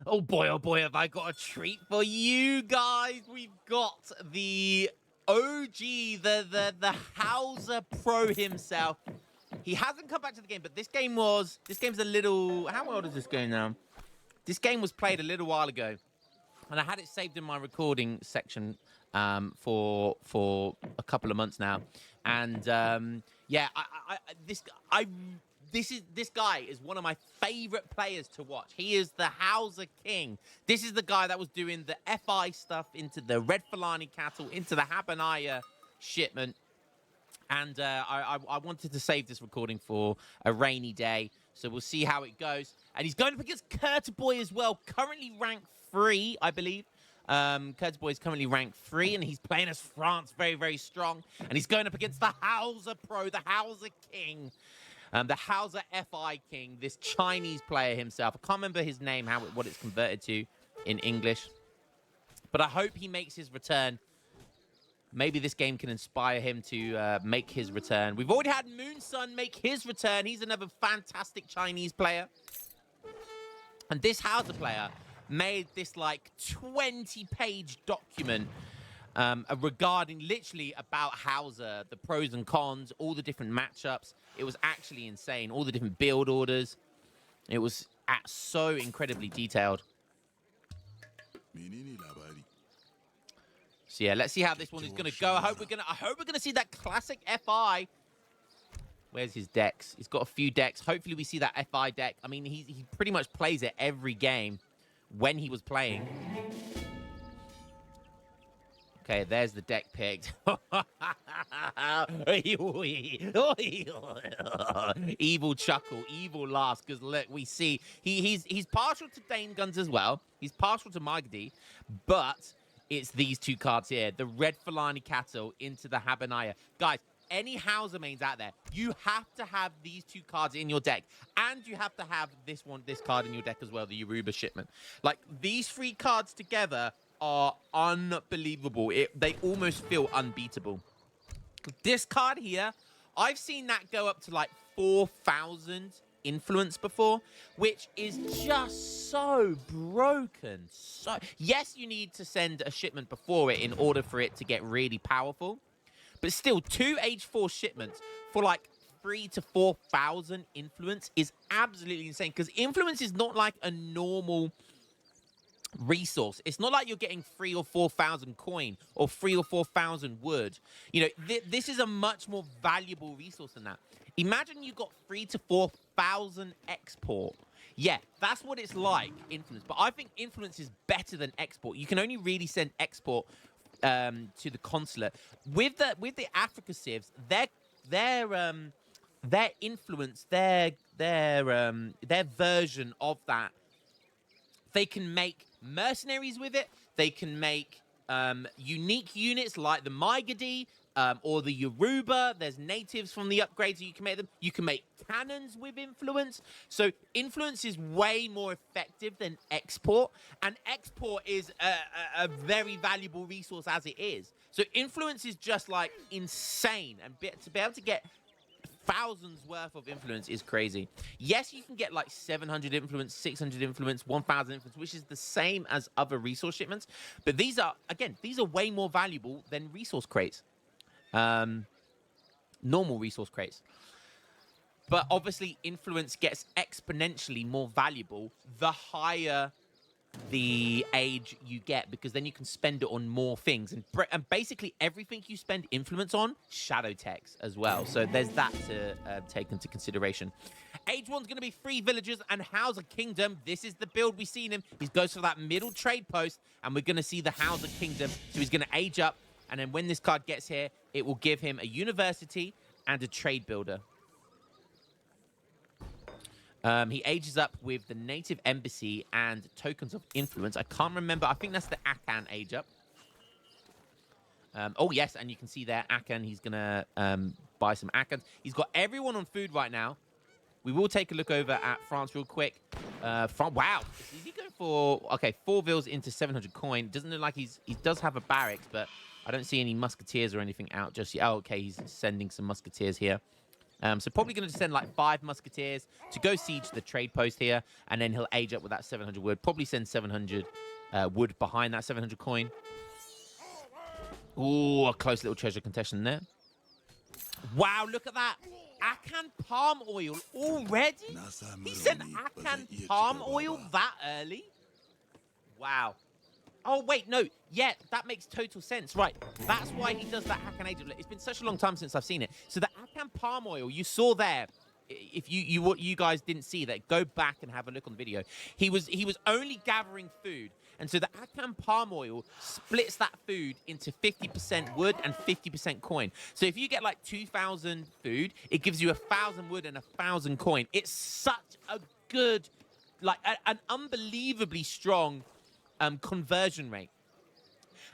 Oh boy, have I got a treat for you guys. We've got the OG, the Hausa Pro himself. He hasn't come back to the game, but this game's a little, how old is this game now? This game was played a little while ago, and I had it saved in my recording section for a couple of months now. And yeah, this guy is one of my favorite players to watch. He is the Hausa King. This is the guy that was doing the FI stuff into the Red Fulani cattle, into the Habbanaya shipment. And I wanted to save this recording for a rainy day, so we'll see how it goes. And he's going up against Kurtaboy as well, currently ranked 3, I believe. Kurtaboy is currently ranked 3, and he's playing as France, very, very strong. And he's going up against the Hausa Pro, the Hausa King, the Hausa FI King, this Chinese player himself. I can't remember his name, what it's converted to in English. But I hope he makes his return. Maybe this game can inspire him to make his return. We've already had Moonsun make his return. He's another fantastic Chinese player. And this Hausa player made this like 20-page document regarding literally about Hausa, the pros and cons, all the different matchups. It was actually insane. All the different build orders. It was so incredibly detailed. So yeah, let's see how this one is gonna go. I hope we're gonna see that classic FI. Where's his decks? He's got a few decks. Hopefully we see that FI deck. I mean, he pretty much plays it every game when he was playing. Okay, there's the deck picked. Evil chuckle, evil laugh, because look, we see he's partial to Dane Guns as well. He's partial to Magadi, but it's these two cards here. The Red Fulani Cattle into the Habbanaya. Guys, any Hausa mains out there, you have to have these two cards in your deck. And you have to have this card in your deck as well, the Yoruba shipment. Like, these 3 cards together are unbelievable. They almost feel unbeatable. This card here, I've seen that go up to like 4,000 influence before, which is just so broken. So yes, you need to send a shipment before it in order for it to get really powerful, but still 2 H4 shipments for like 3,000 to 4,000 influence is absolutely insane, because influence is not like a normal resource. It's not like you're getting 3,000 or 4,000 coin or 3,000 or 4,000 wood. You know, this is a much more valuable resource than that. Imagine you got 3,000 to 4,000 export. Yeah, that's what it's like, influence. But I think influence is better than export. You can only really send export to the consulate. With the Africa civs, their influence, their version of that, they can make mercenaries with it. They can make unique units like the Maigadi or the Yoruba. There's natives from the upgrades, so you can make them. You can make cannons with influence. So influence is way more effective than export. And export is a very valuable resource as it is. So influence is just like insane. And to be able to get thousands worth of influence is crazy. Yes, you can get like 700 influence, 600 influence, 1,000 influence, which is the same as other resource shipments. But these are way more valuable than resource crates. Normal resource crates. But obviously, influence gets exponentially more valuable the higher the age you get, because then you can spend it on more things, and basically everything you spend influence on, shadow techs as well. So there's that to take into consideration. Age 1's going to be 3 villagers and Hausa Kingdom. This is the build we've seen him. He goes for that middle trade post, and we're going to see the Hausa Kingdom. So he's going to age up, and then when this card gets here, it will give him a university and a trade builder. He ages up with the native embassy and tokens of influence. I can't remember. I think that's the Akan age up. Oh, yes. And you can see there, Akan. He's going to buy some Akans. He's got everyone on food right now. We will take a look over at France real quick. Wow. Is he going for... Okay, 4 vills into 700 coin. Doesn't look like he does have a barracks, but I don't see any musketeers or anything out just yet. Oh, okay. He's sending some musketeers here. So probably going to send like 5 musketeers to go siege the trade post here, and then he'll age up with that 700 wood. Probably send 700 wood behind that 700 coin. Ooh, a close little treasure contestation there. Wow, look at that. Akan palm oil already? He sent Akan palm oil that early? Wow. Oh, wait, no. Yeah, that makes total sense. Right. That's why he does that Akan age. It's been such a long time since I've seen it. So the Akan palm oil you saw there, if you guys didn't see that, go back and have a look on the video. He was only gathering food. And so the Akan palm oil splits that food into 50% wood and 50% coin. So if you get like 2,000 food, it gives you 1,000 wood and 1,000 coin. It's such a good, like an unbelievably strong conversion rate.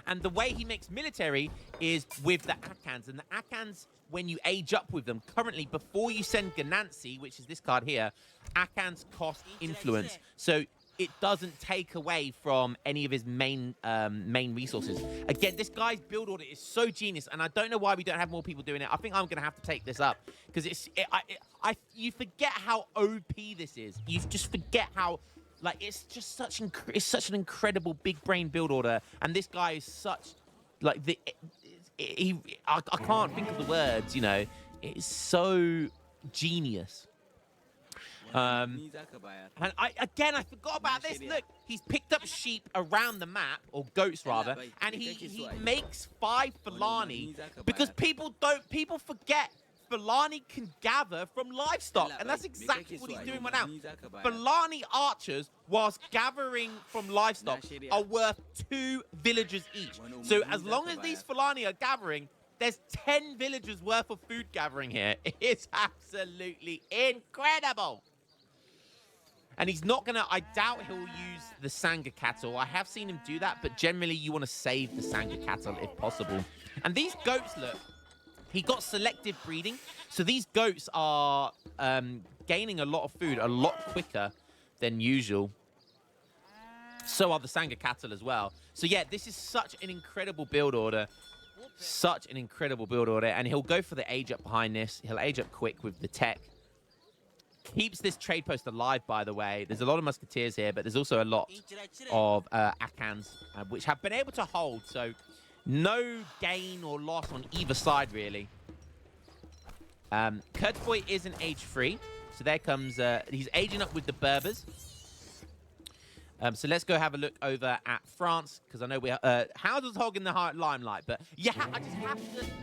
And the way he makes military is with the Akans. And the Akans, when you age up with them, currently, before you send Ganansi, which is this card here, Akans cost influence. So it doesn't take away from any of his main resources. Again, this guy's build order is so genius, and I don't know why we don't have more people doing it. I think I'm going to have to take this up, because you forget how OP this is. You just forget how, like, it's just such an incredible big brain build order, and this guy is such, like, I can't think of the words, you know. It's so genius. And I forgot about this. Look, he's picked up sheep around the map, or goats rather, and he makes 5 Fulani, because people forget Fulani can gather from livestock, and that's exactly what he's doing right now. Fulani archers, whilst gathering from livestock, are worth 2 villagers each. So as long as these Fulani are gathering, there's 10 villagers worth of food gathering here. It's absolutely incredible. And he's not gonna, I doubt he'll use the Sangha cattle. I have seen him do that, but generally you want to save the Sangha cattle if possible. And these goats, look, he got selective breeding. So these goats are gaining a lot of food a lot quicker than usual. So are the Sangha cattle as well. So yeah, this is such an incredible build order. Such an incredible build order. And he'll go for the age up behind this. He'll age up quick with the tech. Keeps this trade post alive, by the way. There's a lot of musketeers here, but there's also a lot of Akans, which have been able to hold. So no gain or loss on either side, really. Kurtboy is an age 3. So there comes, he's aging up with the Berbers. So let's go have a look over at France, because I know we're Hausa's hogging the limelight, but yeah,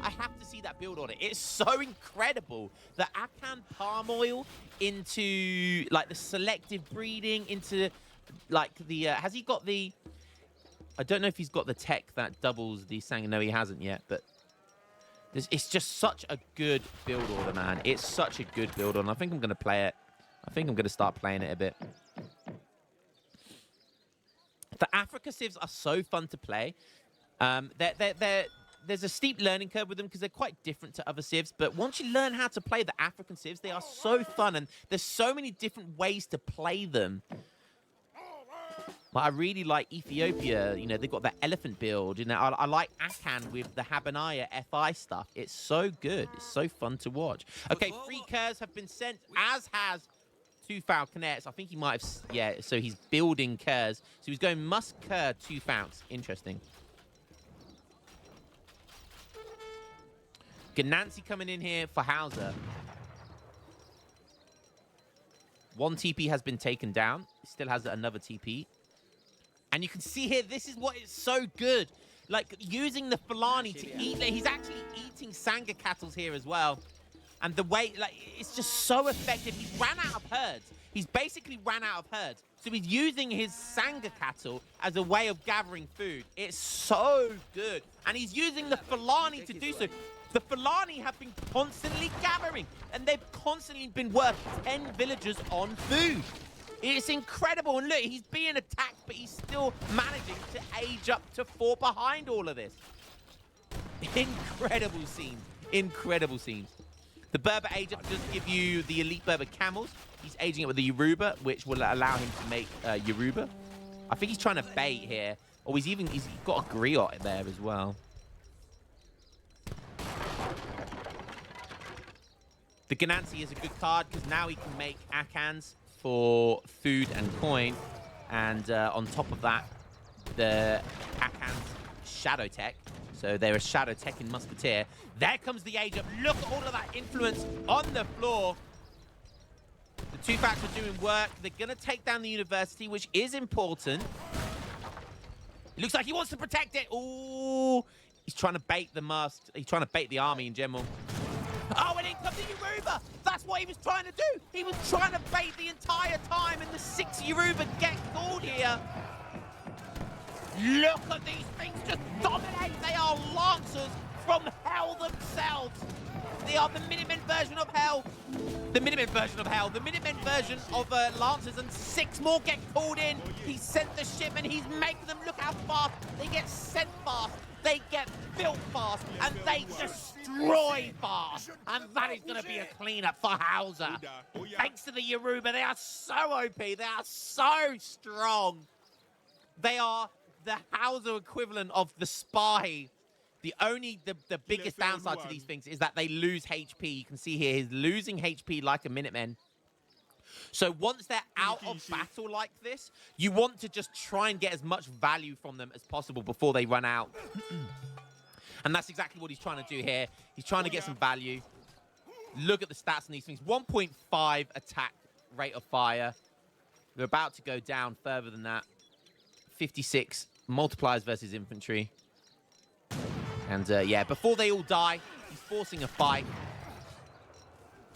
I have to see that build order. It's so incredible. The Akan palm oil into like the selective breeding, into like the has he got the, I don't know if he's got the tech that doubles the Sangha. No, he hasn't yet, but it's just such a good build order, man. It's such a good build order. I think I'm going to play it. I think I'm going to start playing it a bit. The Africa civs are so fun to play. There's a steep learning curve with them because they're quite different to other civs. But once you learn how to play the African civs, they are so fun. And there's so many different ways to play them. But I really like Ethiopia. You know, they've got that elephant build. You know, I like Akan with the Habbanaya FI stuff. It's so good. It's so fun to watch. Okay, 3 curs have been sent, as has 2 falconets. I think he might have, yeah, so he's building curs. So he's going Musk cur, 2 falcons. Interesting. Ganansi coming in here for Hausa. 1 TP has been taken down. Still has another TP. And you can see here, this is what is so good. Like, using the Fulani to eat. He's actually eating Sangha cattle here as well. And the way, like, it's just so effective. He's ran out of herds. He's basically ran out of herds. So he's using his Sangha cattle as a way of gathering food. It's so good. And he's using the Fulani to do so. The Fulani have been constantly gathering. And they've constantly been worth 10 villagers on food. It's incredible. And look, he's being attacked, but he's still managing to age up to 4 behind all of this. Incredible scenes. Incredible scenes. The Berber age up does give you the elite Berber camels. He's aging it with the Yoruba, which will allow him to make Yoruba. I think he's trying to bait here. Or he's got a griot there as well. The Ganansi is a good card because now he can make Akans for food and coin. And on top of that, the Akans Shadow Tech. So they're a Shadow Tech in Musketeer. There comes the Age Up. Look at all of that influence on the floor. The two facts are doing work. They're going to take down the University, which is important. It looks like he wants to protect it. Ooh. He's trying to bait the must. He's trying to bait the army in general. Oh, and in comes the Yoruba. That's what he was trying to do. He was trying to bait the entire time, and the 6 Yoruba get called here. Look at these things just dominate. They are Lancers from hell themselves. They are the Minutemen version of hell. The Minutemen version of hell. The Minutemen version of Lancers, and 6 more get called in. He sent the ship, and he's making them look how fast. They get sent fast. They get built fast, and they destroy fast. And that is going to be a cleanup for Hausa. Thanks to the Yoruba, they are so OP. They are so strong. They are the Hausa equivalent of the Spy. The biggest downside to these things is that they lose HP. You can see here he's losing HP like a Minuteman. So once they're out of battle like this, you want to just try and get as much value from them as possible before they run out. And that's exactly what he's trying to do here. He's trying to get some value. Look at the stats on these things. 1.5 attack rate of fire. They're about to go down further than that. 56 multipliers versus infantry. And yeah, before they all die, he's forcing a fight.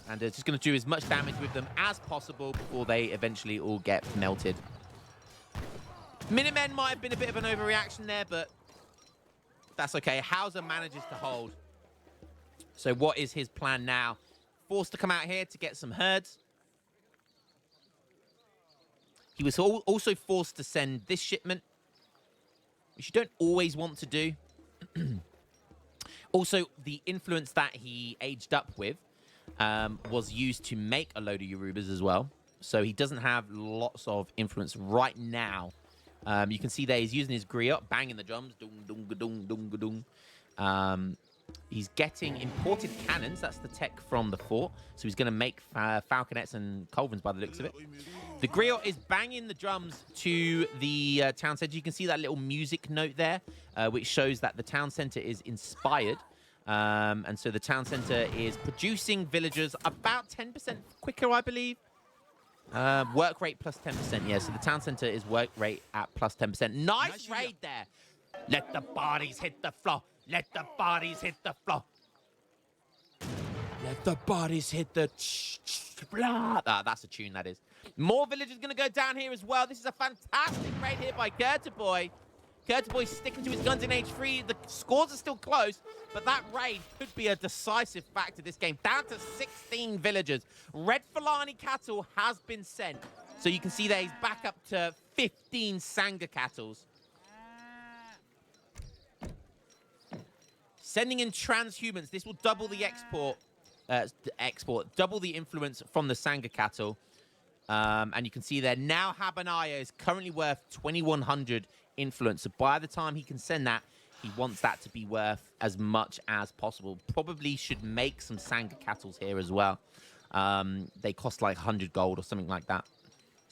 And just going to do as much damage with them as possible before they eventually all get melted. Minutemen might have been a bit of an overreaction there, but that's okay. Hausa manages to hold. So what is his plan now? Forced to come out here to get some herds. He was also forced to send this shipment, which you don't always want to do. Also, the influence that he aged up with was used to make a load of Yorubas as well. So he doesn't have lots of influence right now. You can see there he's using his griot, banging the drums. Dung, dung, dung, dung, dung. He's getting imported cannons. That's the tech from the fort. So he's going to make falconets and culverins by the looks of it. The griot is banging the drums to the town center. You can see that little music note there, which shows that the town center is inspired. And so the town center is producing villagers about 10% quicker, I believe. Work rate plus 10%. Yeah, so the town center is work rate at plus 10%. Nice raid there. Let the bodies hit the floor. Let the bodies hit the floor. Let the bodies hit the... Blah. That's a tune, that is. More villagers going to go down here as well. This is a fantastic raid here by Kurtaboy. Kurtaboy sticking to his guns in H3. The scores are still close, but that raid could be a decisive factor this game. Down to 16 villagers. Red Fulani cattle has been sent. So you can see there he's back up to 15 Sanga cattles. Sending in transhumans. This will double the double the influence from the Sanga cattle. And you can see there now Habbanaya is currently worth 2,100 influence. So by the time he can send that, he wants that to be worth as much as possible. Probably should make some Sanga cattles here as well. They cost like 100 gold or something like that.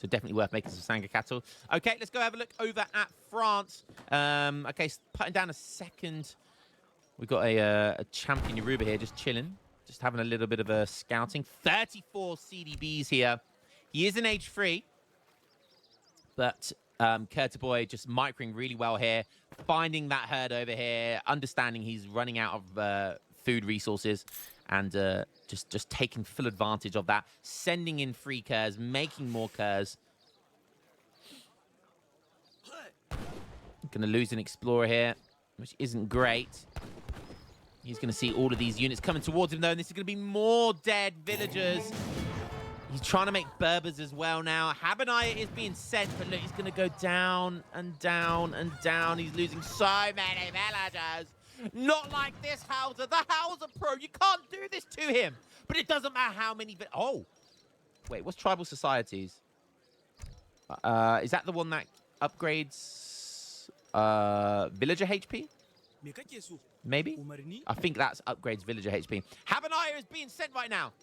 So definitely worth making some Sanga cattle. Okay, let's go have a look over at France. Okay, putting down a second. We've got a champion Yoruba here just chilling. Just having a little bit of a scouting. 34 CDBs here. He is in H3. But Kurtaboy just microing really well here. Finding that herd over here. Understanding he's running out of food resources. And just taking full advantage of that. Sending in free curs. Making more curs. Going to lose an explorer here. Which isn't great. He's going to see all of these units coming towards him, though, and this is going to be more dead villagers. He's trying to make Berbers as well now. Habbanaya is being sent, but look, he's going to go down and down and down. He's losing so many villagers. Not like this Hausa. The Hausa Pro. You can't do this to him. But it doesn't matter how many... Oh. Wait, what's Tribal Societies? Is that the one that upgrades villager HP? Maybe? I think that's upgrades villager HP. Habbanaya is being sent right now.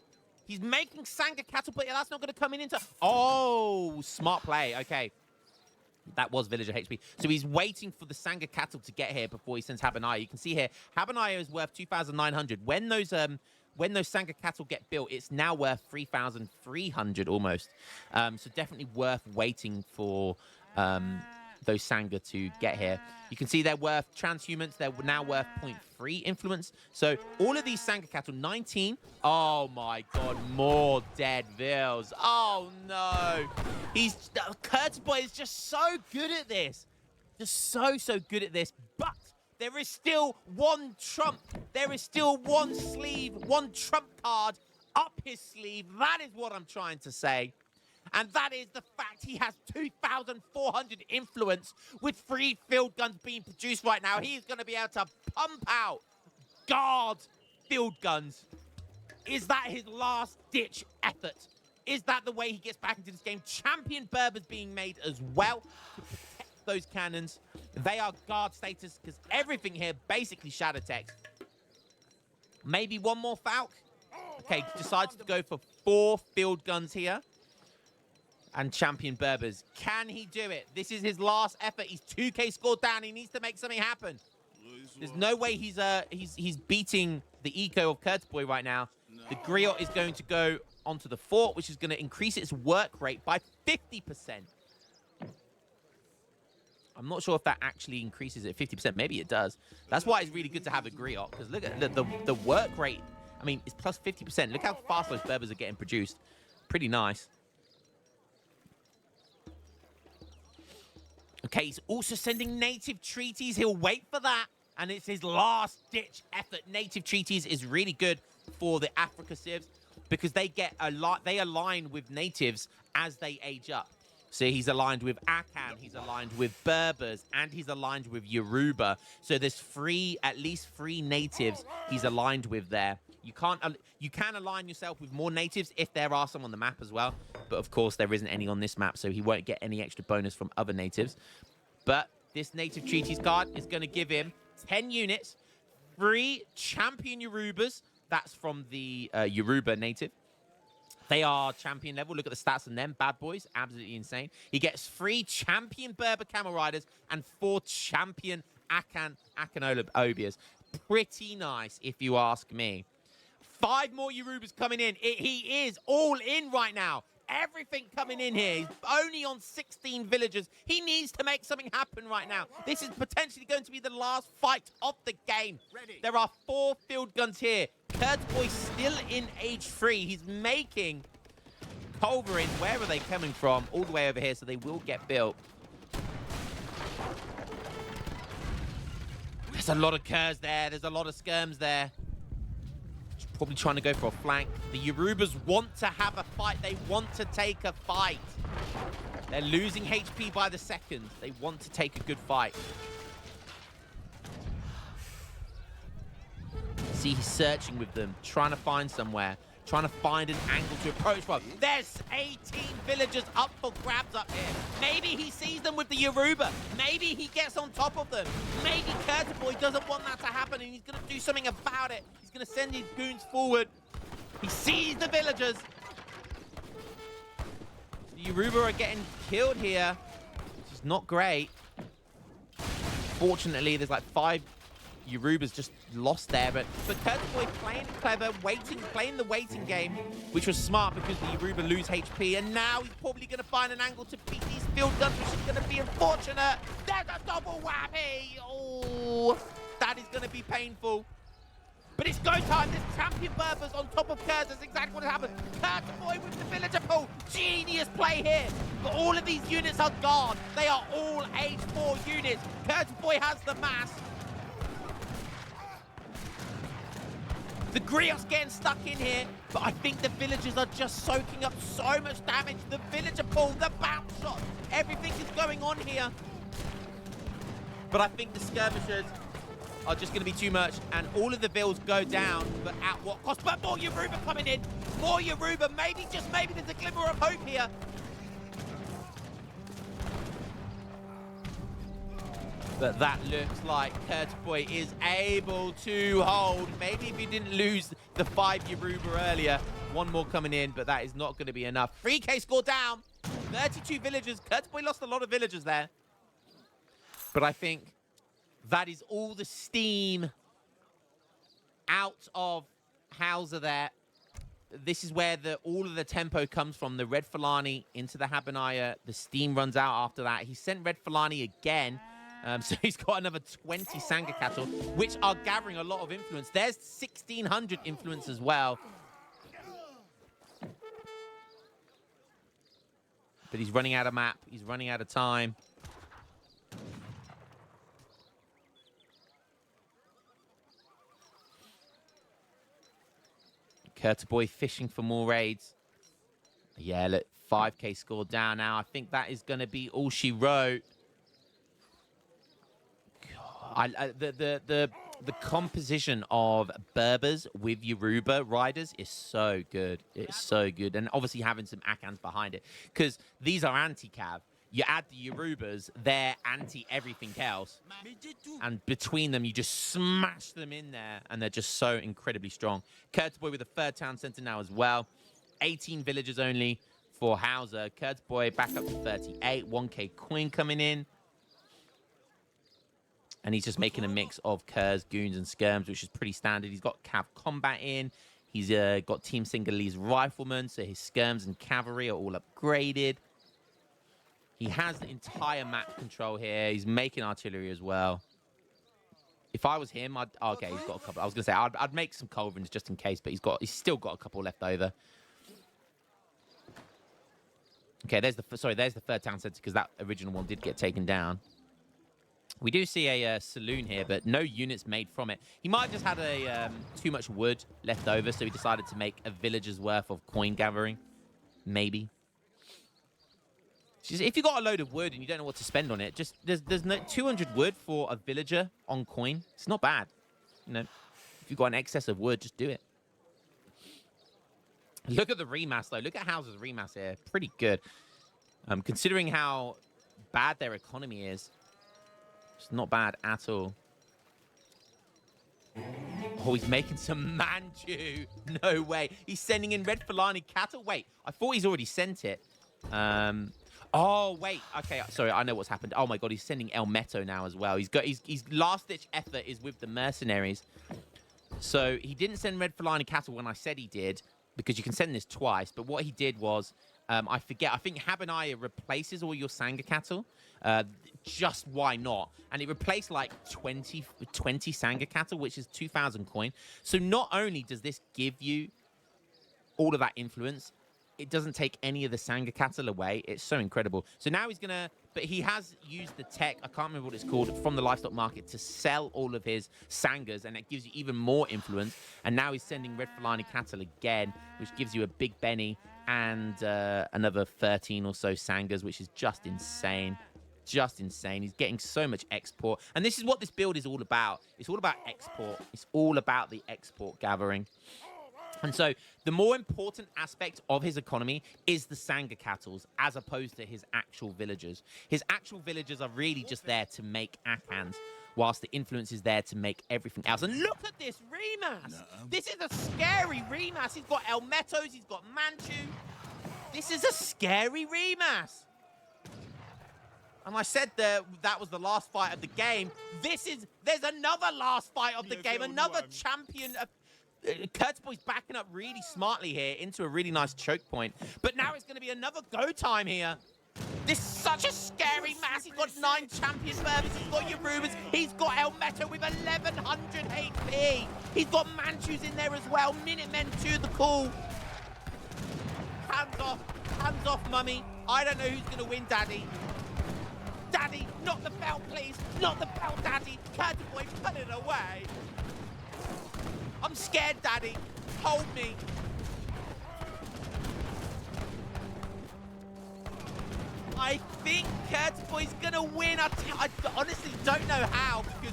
He's making Sanga cattle, but that's not going to come in into... Oh, smart play. Okay. That was villager HP. So he's waiting for the Sanga cattle to get here before he sends Habbanaya. You can see here, Habbanaya is worth 2,900. When those Sanga cattle get built, it's now worth 3,300 almost. So definitely worth waiting for those Sanga to get here. You can see they're worth transhumans. They're now worth 0.3 influence. So all of these Sanga cattle, 19. Oh my God, more dead vills. Oh no. Curtis Boy is just so good at this. Just so good at this. But there is still one trump. There is still one sleeve, one trump card up his sleeve. That is what I'm trying to say. And that is the fact he has 2,400 influence with 3 field guns being produced right now. He's going to be able to pump out guard field guns. Is that his last-ditch effort? Is that the way he gets back into this game? Champion Berbers being made as well to protect those cannons. They are guard status because everything here basically shadow text. Maybe one more Falc. Okay, decides to go for 4 field guns here. And Champion Berbers. Can he do it? This is his last effort. He's 2K scored down. He needs to make something happen. There's no way he's beating the eco of Curtis Boy right now. The Griot is going to go onto the fort, which is going to increase its work rate by 50%. I'm not sure if that actually increases it 50%. Maybe it does. That's why it's really good to have a Griot, because look at the work rate. I mean, it's plus 50%. Look how fast those Berbers are getting produced. Pretty nice. Okay, he's also sending native treaties. He'll wait for that, and it's his last-ditch effort. Native treaties is really good for the Africa civs because they get they align with natives as they age up. So he's aligned with Akan, he's aligned with Berbers, and he's aligned with Yoruba. So there's at least 3 natives he's aligned with there. You can align yourself with more natives if there are some on the map as well. But of course, there isn't any on this map, so he won't get any extra bonus from other natives. But this native treaties card is going to give him 10 units, 3 champion Yorubas. That's from the Yoruba native. They are champion level. Look at the stats on them. Bad boys. Absolutely insane. He gets 3 champion Berber Camel Riders and 4 champion Akanola Obias. Pretty nice, if you ask me. 5 more Yorubas coming in. He is all in right now. Everything coming in here. He's only on 16 villagers. He needs to make something happen right now. This is potentially going to be the last fight of the game. Ready. There are 4 field guns here. Curtis Boy still in age 3. He's making culverins. Where are they coming from? All the way over here, so they will get built. There's a lot of curs there. There's a lot of skirms there. Probably trying to go for a flank. The Yorubas want to have a fight. They want to take a fight. They're losing HP by the second. They want to take a good fight. See, he's searching with them, trying to find somewhere, trying to find an angle to approach from. There's 18 villagers up for grabs up here. Maybe he sees them with the Yoruba. Maybe he gets on top of them. Maybe Curtis Boy doesn't want that to happen and he's going to do something about it. He's going to send his goons forward. He sees the villagers. The Yoruba are getting killed here, which is not great. Fortunately, there's like 5 Yoruba's just lost there, but Curtis Boy playing clever, playing the waiting game, which was smart because the Yoruba lose HP, and now he's probably going to find an angle to beat these field guns, which is going to be unfortunate. There's a double whammy! Oh, that is going to be painful. But it's go time. This champion Berbers on top of Curtis. That's exactly what happened. Curtis Boy with the villager pull. Genius play here. But all of these units are guard. They are all age 4 units. Curtis Boy has the mass. The Griot's getting stuck in here, but I think the villagers are just soaking up so much damage. The villager pull, the bounce shot, everything is going on here. But I think the skirmishers are just going to be too much, and all of the bills go down, but at what cost? But more Yoruba coming in, more Yoruba. Maybe, just maybe, there's a glimmer of hope here. But that looks like Curtis Boy is able to hold. Maybe if he didn't lose the 5 Yoruba earlier, One more coming in, but that is not going to be enough. 3K score down. 32 villagers. Kurtzboy lost a lot of villagers there. But I think that is all the steam out of Hausa there. This is where all of the tempo comes from. The Red Fulani into the Habbanaya. The steam runs out after that. He sent Red Fulani again. So he's got another 20 Sanga cattle, which are gathering a lot of influence. There's 1,600 influence as well. But he's running out of map. He's running out of time. Kurtzboy fishing for more raids. Yeah, look, 5K score down now. I think that is going to be all she wrote. The composition of Berbers with Yoruba riders is so good. It's so good. And obviously having some Akans behind it. Because these are anti-Cav. You add the Yorubas, they're anti-everything else. And between them, you just smash them in there. And they're just so incredibly strong. Kurtzboy with a third town center now as well. 18 villagers only for Hausa. Kurtzboy back up to 38. 1K coin coming in. And he's just making a mix of Kurz, Goons, and Skirms, which is pretty standard. He's got Cav Combat in. He's got Team Singalese Riflemen, so his Skirms and Cavalry are all upgraded. He has the entire map control here. He's making artillery as well. If I was him, okay, he's got a couple. I was gonna say I'd make some culverins just in case, but he's still got a couple left over. Okay, there's the third town center because that original one did get taken down. We do see a saloon here, but no units made from it. He might have just had too much wood left over, so he decided to make a villager's worth of coin gathering. Maybe. If you got a load of wood and you don't know what to spend on it, just there's no 200 wood for a villager on coin. It's not bad. You know, if you've got an excess of wood, just do it. Look at the remass, though. Look at Hausa's remass here. Pretty good. Considering how bad their economy is. It's not bad at all. Oh, he's making some Manchu. No way. He's sending in Red Fulani cattle. Wait, I thought he's already sent it. Oh, wait. Okay, sorry, I know what's happened. Oh, my God, he's sending El Meto now as well. His last-ditch effort is with the mercenaries. So he didn't send Red Fulani cattle when I said he did, because you can send this twice. But what he did was, I forget, I think Habbanaya replaces all your Sanga cattle. Just why not? And it replaced like 20 Sanga cattle, which is 2,000 coin. So not only does this give you all of that influence, it doesn't take any of the Sanga cattle away. It's so incredible. So now he's gonna, but he has used the tech, I can't remember what it's called, from the livestock market to sell all of his Sangas, and it gives you even more influence. And now he's sending Red Fulani cattle again, which gives you a big Benny and another 13 or so Sangas, which is just insane. Just insane. He's getting so much export. And this is what this build is all about. It's all about export. It's all about the export gathering. And so the more important aspect of his economy is the Sanga cattles as opposed to his actual villagers. His actual villagers are really just there to make Akans, whilst the influence is there to make everything else. And look at this remass. This is a scary remass. He's got El Metos. He's got Manchu. This is a scary remass. And I said that was the last fight of the game. There's another last fight of the game. Another champion. Kurtzboy's backing up really smartly here into a really nice choke point. But now it's going to be another go time here. This is such a scary mass. He's got 9 champion Berbers. He's got Yorubas. He's got El Meto with 1,100 HP. He's got Manchus in there as well. Minutemen to the call. Hands off, mummy. I don't know who's going to win, Daddy. Daddy, not the belt, please. Not the belt, Daddy. Kurtzboy, put it away. I'm scared, Daddy. Hold me. I think Kurtzboy's gonna win. I honestly don't know how, because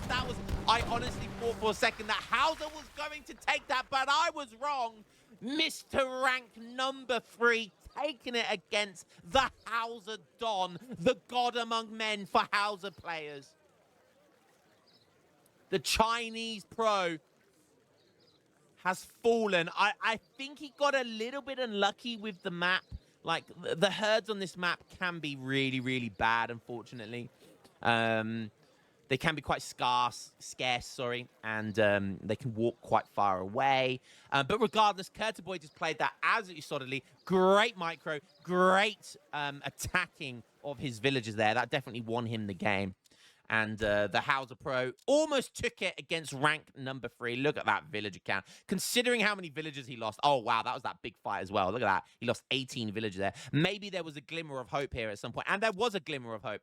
I honestly thought for a second that Hausa was going to take that, but I was wrong. Mr. Rank number 3 taking it against the Hausa Don, the god among men for Hausa players. The Chinese pro has fallen. I think he got a little bit unlucky with the map. Like, the herds on this map can be really, really bad, unfortunately. They can be quite scarce, sorry, and they can walk quite far away. But regardless, Kurtaboy just played that absolutely solidly. Great micro, great attacking of his villagers there. That definitely won him the game. And the Hausa Pro almost took it against rank number 3. Look at that villager count. Considering how many villagers he lost. Oh, wow, that was that big fight as well. Look at that. He lost 18 villagers there. Maybe there was a glimmer of hope here at some point. And there was a glimmer of hope.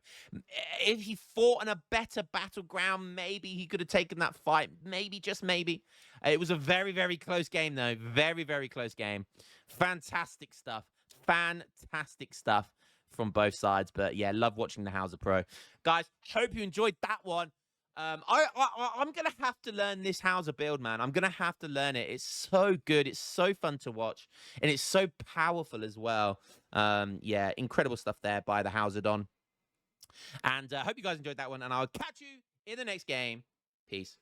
If he fought on a better battleground, maybe he could have taken that fight. Maybe, just maybe. It was a very, very close game, though. Very, very close game. Fantastic stuff. Fantastic stuff from both sides. But yeah, love watching the Hausa Pro. Guys, hope you enjoyed that one. I'm going to have to learn this Hausa build, man. I'm going to have to learn it. It's so good. It's so fun to watch. And it's so powerful as well. Yeah, incredible stuff there by the Hausa Don. And I hope you guys enjoyed that one. And I'll catch you in the next game. Peace.